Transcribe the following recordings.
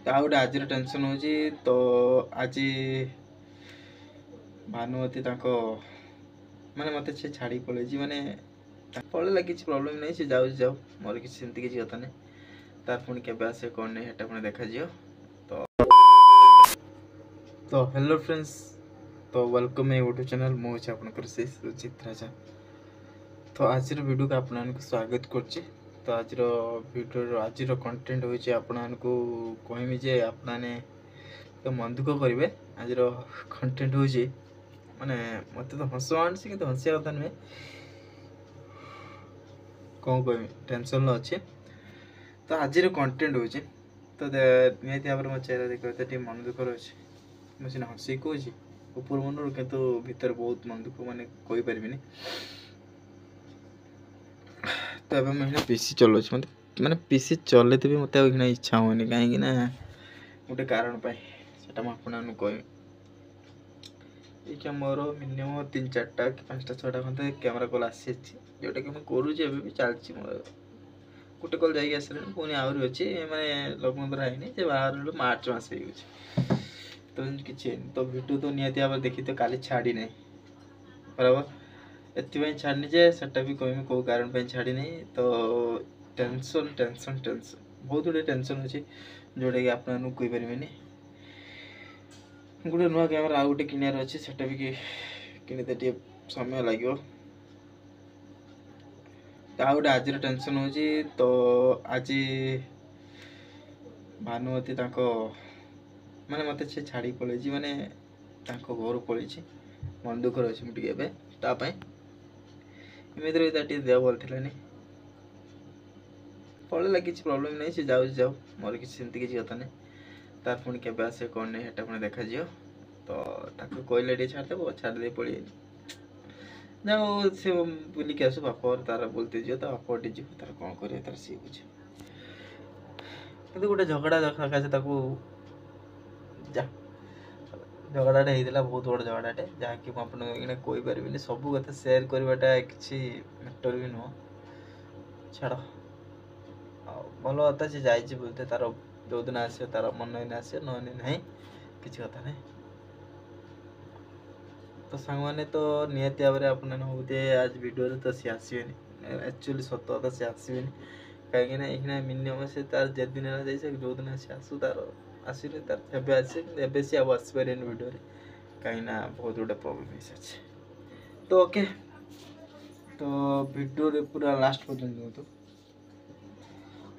गोटे आज टेंशन हो तो आज भानुमती माने मत से छाड़ी पड़े माने पड़ेगा किसी प्रोब्लेम नहीं से जाऊ जाऊ मोर किसी सेमती किसी कथा नहीं तार पुणी केबे आसे कौन नहीं हेटा पुणी देखा जियो तो हेलो फ्रेंड्स तो वेलकम यूट्यूब चैनल मुझे आपनकर से सुचित राजा तो आज वीडियो को आपन स्वागत करछि। तो आज वीडियो आज कंटेंट होइछि आपन को कहमी जे आपने तो मन दुख करेंगे। आज कंटेंट होइछि माने मत तो हस आनी कि हसिया कथा नुहे कौन कह टेंशन अच्छे। तो आज कंटेंट होइछि तो निहती भाव में मो चेहरा देखते मन दुख रही मुझे हसी कौच ऊपर मन कितु भीतर बहुत मन दुख माने कोई पारिनी। तो अब मैं पीसी चलाऊँ मत मैंने पीसी चलते भी मत इच्छा होनी कहीं गोटे कारण से मुझे कह मोर मिनिमम 3-4टा कि 5टा-6टा खंडे कैमेरा कॉल आसी जोटा कि मुझे करुँचे भी चलती गोटे कल जाइए आस पुणी आहरी अच्छी मैंने लग्न द्वारा है बाहर मार्च मस तो कि तो भिडियो तो निहती भाव देखी तो काली छाड़ी ना बराबर एथपाई छाड़नी जे सेटा भी कहमी कौ कारण छाड़ी नहीं। तो टेंशन टेंशन टेंशन बहुत गुड टेंशन अच्छे जोटा कि आप कहीपरि गोटे नुआ कैमेरा आउ गोटे किनार अच्छे सेटा भी कि समय लगे। आ गोटे आज टेंशन हो तो आज भानुमती माने मत से छाड़ी पड़े माने घर पड़ी मन दुख रही मुझे तापाई एमती देह भल थी पड़ेगा किसी प्रोब्लेम नहीं से जाऊ जाऊ मोर किसी सेमती किसी कथा नहीं तार पुणी केबे आसे कौन नहीं हेटा पुणी देखा जियो। तो कहले छाड़देव छाड़दे पड़ी जाओ से बुलिक आसु बाप तार बोलते जी तो बापटे जी तार कौन कर तार सी बुझे कि गोटे झगड़ा सकाशे जा झगड़ाटे होता बहुत बड़ झगड़ाटे जहाँकि मुझे कहीपरि सब कथा सेयार करवाटा किसी मैटर भी नुह छाड़ भल कथा सी जाइए बोलते तार जो दिन आस तार मन ही आस नई ना किसी कथा नहीं। तो सांग मैंने तो निहती भाव में आपते आज वीडियो तो सी आसबे एक्चुअली सत कथा सी आसबे कहीं मिनिमम से तार जे दिन जाए जो दिन से आसू तार आसनी तार एवं सी आसपारे वीडियो कहीं बहुत गुटे प्रोब्लेम हो तो ओके। तो वीडियो पूरा लास्ट पर्यंत दिखाँ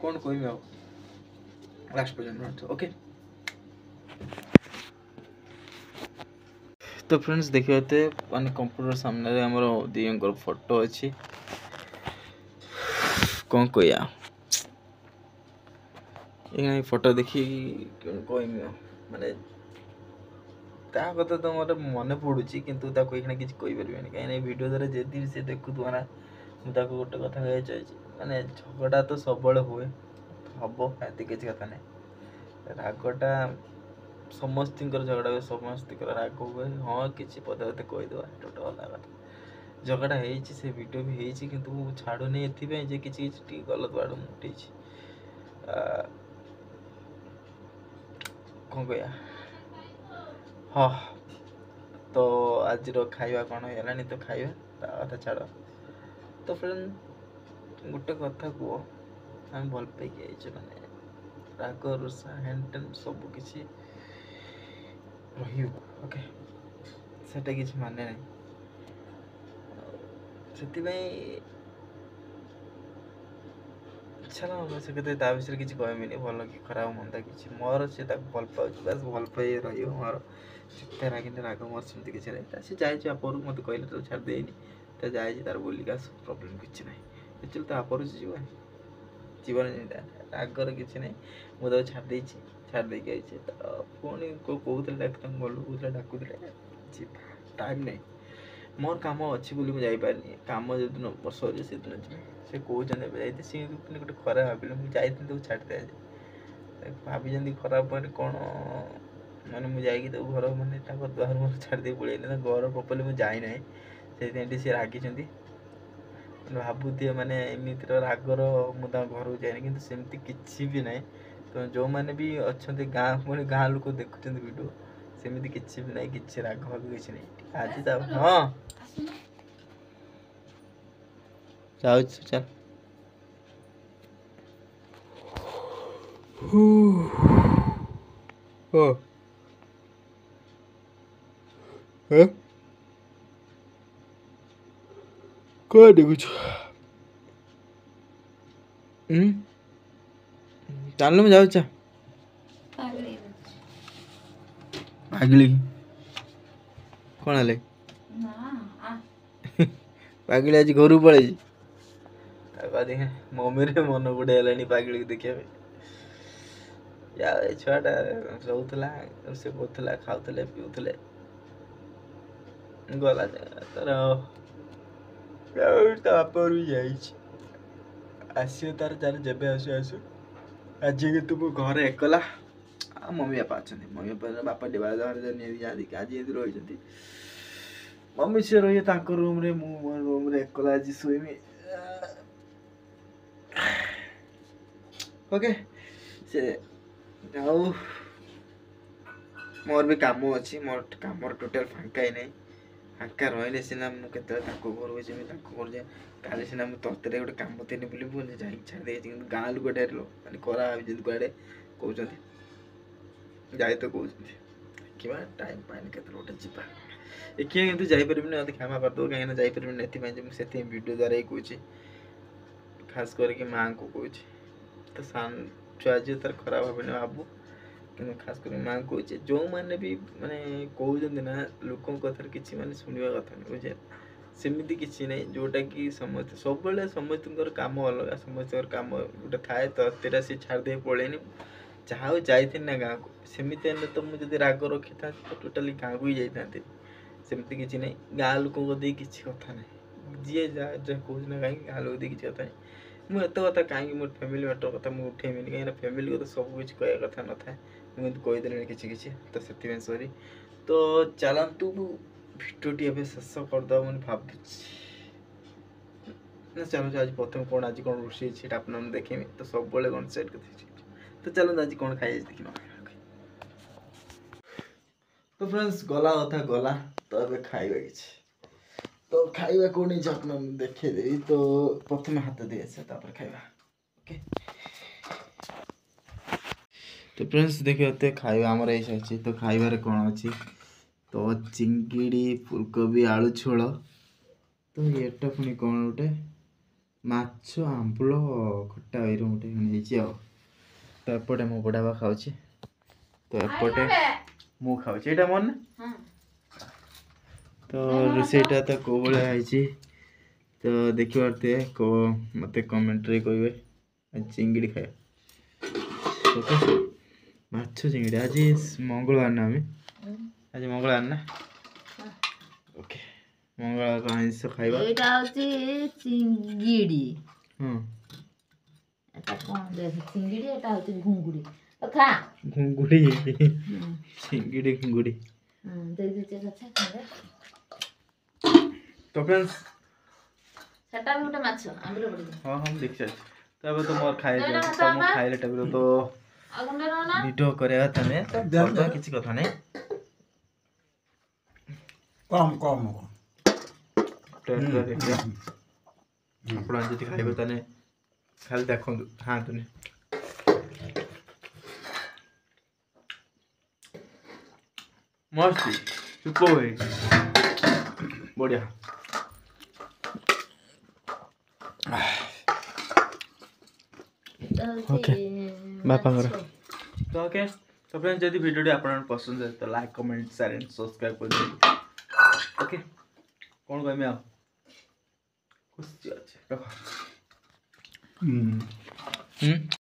कौन कहमी आ लास्ट पर्यंत ओके। तो फ्रेंड्स देखिए माने कंप्यूटर सामने आमर दिजर फोटो अच्छी कौन कह फोटो देखी कहमी माने कथा तो मतलब मन पड़ुची किंतु किसी कहीपरि कहीं वीडियो द्वारा जी से देखुआ ना मुझे गोटे कथा कह चाहिए माने झगड़ा तो सब हुए हम ये किसी कथा नहीं रागटा समस्त झगड़ा हुए समस्त राग हुए हाँ किसी पदे पदे कहीदेवा टोटा अलग कथा झगड़ा से वीडियो भी होती किंतु छाड़ुनी एपाई किसी गलत बाड़ उठे कौन कह हाँ। तो आज खाଇବା कौन है तो खाଇବା कथा छाड़। तो फ्रेंड गोटे कथा कह आम भल पाई माने राग रुषा हेन सब किसी ओके सेटा किसी माने ना से चलो से विषय किसी कहमी भल कि खराब मंदा किसी मोर से भल पाँच बस भल पाई रही मोर से रागिनी राग मोर सेमती किसी ना सी जाए आपू मत कहले तो छाड़देनी तो जाए तार बोलिक आस प्रोब्लेम किसी ना एक्चुअली तो आपू से जीवन रागर किसी ना मुझे छाड़ी छाड़ी आई पुणी कहते गलू डाकुले टाइम नहीं मोर कम अच्छी बोली मुझे जापारे कम जो दिन सर से दिन से कहते सी गोटे खराब भाविले मुझे जाती छाड़दे भाभी खराब मैंने कौन मैंने मुझे घर मैंने द्वार मोर छाड़ी पड़े घर प्रॉपर्ली मुझे जाए ना सी रागी भावुए मैंने एमती रागर मुझे घर जाए कि सेमती किसी भी ना तो जो मैंने भी अच्छा गाँ पुणी गाँ लोक देखुं वीडियो सेमती किसी भी नहीं किसी राग भाग किसी नहीं आज हाँ जाऊँ चल कौन देखुच चल मैं जाऊँ पागली कौन है पागली आज घर पड़े देखे मम्मी रे मन गुड़े है पागली देखा यार छुआटा रोला से कौला खाऊले पीऊले गला तर बाप भी जाइए तार तार जब आसु आज कि तुम घर एकला मम्मी बापा अच्छा मम्मी बापा बापा डिबार जाती आज रही मम्मी से रही रूम रे रूम रे एकला आज शुमी ओके से मोर भी काम अच्छी मोर काम टोटाल फांका ही नहीं फांका रही सीना मुझे घर जी घर जाए काली सीना मुझे तरतरी गोटे कम थी बोली जा छाड़ी गाँ लोग मानते करा कड़े कहते जाए तो कहते देखा टाइम पाइन के गोटे जा देखिए कितु जापर मत क्षमा करदे कहीं जापर से वीडियो द्वारा ही कहूँ खास करके माँ को कहूँ तो सान छुआ जी तार खराब भाव भाबू कि खास कर माँ कहचे जो मैंने भी माने कहते ना लोक कथार कि माने शुणा कथा नहीं बुझे सेमती किसी नहीं जोटा कि समस्त सब समस्त कम अलग समस्त कम गोटे थाए तो तेरा सी छाड़दे पड़ेनि जहाँ जाती ना गाँव को सेमती तो मुझे राग रखी था तो टोटाली गाँव को ही जाती सेमती किसी नहीं गाँ लोक किसी कथा नहीं जी जहाँ कह ना कहीं गाँ लोग किसी कथा नहीं मुझे कथा कहीं मोर फैमिली मैटर कथा मुझे उठेबी कहीं फैमिली को तो सब किसी कह कथा न था मुझे कहीदेली किसी तो से सरी तो चलतु भिडियोटी ए शेष करदे मैं भावी ना चलो आज प्रथम कौन आज कौन रोषे अपना देखेमी तो सब कौन सेट तो चलो आज कौन खाई देख तो फ्रेंड्स गला कथा गला तो अब खाइबा किछि तो खाइबा कौन अपना देखे देवी तो प्रथम हाथ दे खाइबा ओके तो फ्रेंड्स देखिए खाइबा आमर ऐसा तो खाइबार कौन अच्छी तो चिंगिड़ी फुलकोबी आलू झोल तो ये पुणी कौन गोटे माछ आंबुल खट्टा गोटे तो एपटे मो बड़ाबा खाऊँ तो एपटे मु खाऊँ मन तो रोसईटा तो कौ भाई तो देखी पारे को मत कमेंट रे कहे चिंगिड़ी खाए ओके माछ चिंगिड़ी आज मंगलवार ना आम आज मंगलवार ना ओके मंगलवार आइंस खाइबा एटा होची चिंगिड़ी हां एटा कोन देख चिंगिड़ी एटा होची घुंगुड़ी तो खा घुंगुड़ी चिंगिड़ी घुंगुड़ी दे दे अच्छा खा तो फ्रेंड्स सेटा भी गोटे माछ आंबुल पड़ी हां हम देख छ तो अब तो मोर खाए तो मो खाइले टाइम तो वीडियो करेगा तने तो किछि कथा नै कम कम टेस्ट देखिए आपण जति खाइबे तने खाली देखो खातु ने मस्त सुपर बढ़िया ओके बापा तो ओके तो फ्रेंड्स जदि वीडियो आपन पसंद है तो like comment share and subscribe कर दे ओके कौन कहमे आ खुशी अच्छे रखो